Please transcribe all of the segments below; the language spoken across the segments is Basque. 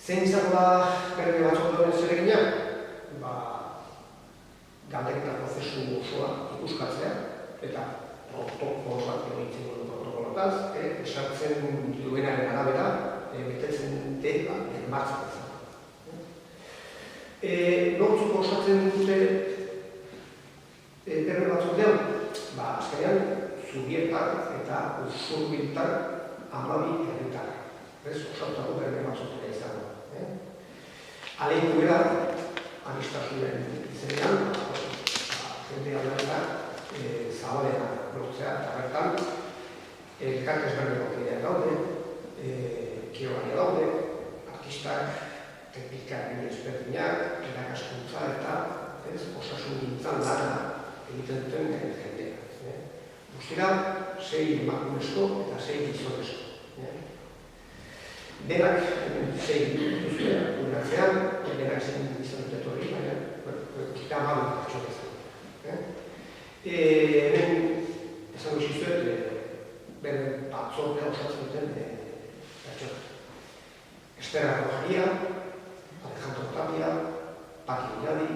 Zein izango da berme batzordearen zeregina? Galdeketa prozesu osoa ikuskatzea eta protokoloak egitzen dugu protokolotaz, esartzen duenaren arabera betetzen dela martxan izan. Nortzuk osatzen dute berme batzordean? Azkenean, Zubietar eta Usurbiltar 12 herritar. Osatutako berme batzordea izango. Aleitu bera, amistasunen izenean, jende aldera zabalena lortzea eta bertan, elkartez berdeko kideak daude, kirolania daude, artistak, teknikari ezberdinak, erakaskuntza eta osasun gintzan lana egiten duten jendea. Guztira, 6 emakumezko eta 6 gizonezko. Denak, 6 dituzue, unatzean, denak zein izan dut hori, baina, guztira amalu pertsona izan. Hemen, esan duzizuet, beren batzordea osatzen duten pertsona. Esther Arrojaria, Alejandro Tapia, Paqui Milladi,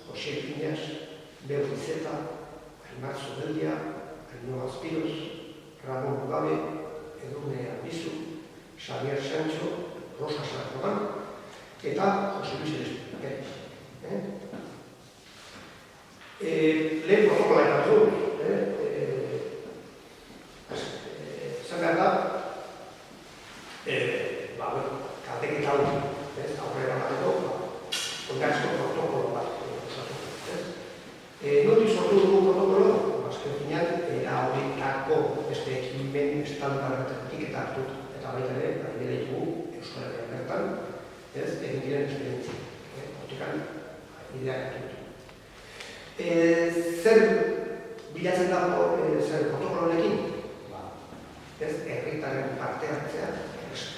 Jose Piñas, Beo Izeta, Aimar Zubeldia, Ainhoa Azpiros, Ramon Mugabe, Edurne Albizu, Xavier Sancho, Rosa Sarrogan, eta Jose Luis Pérez. Lehen protokola eratu, zen behar da, kalteketa hau, aurrera bateko, ondaizko protokolo bat osatu. Noti sortu dugu protokolo, azken finean, horietako beste ekimen estandarretik eta hartut. Eta baita ere, bere ditugu Euskal Herrian bertan, egin diren esperientzia. Hortikan, ideak hartu. Zer bilatzen dago zer protokolo honekin? Herritaren parte hartzea errestu.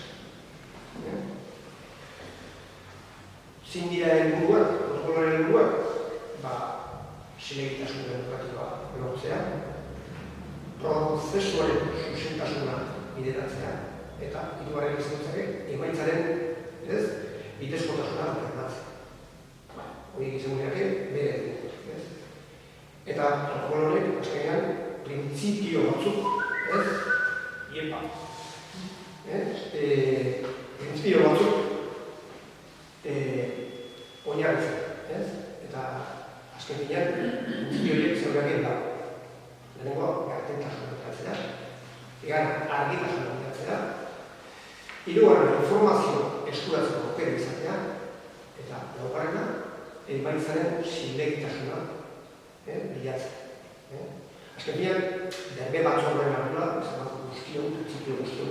Zin dira helburuak, protokoloaren helburuak, zilegitasun demokratikoa lortzea, prozesuaren zuzentasuna bideratzea, eta hirugarren izantzake, emaitzaren bidezkotasuna bermatzea. Horiek izan gureake, bere dugu. Eta protokolo honek, azkenean, printzipio batzuk, printzipio batzuk oinarritzen. Eta azken finean, printzipio horiek zeureak da. Lehenengo, gartentasuna bideratzea, egan argitasuna bideratzea, hirugarren informazio eskuratzeko aukera izatea, eta laugarrena, emaitzaren zilegitasuna bilatzea. Azken finean, berme batzordean ardura, guztion, printzipio guztion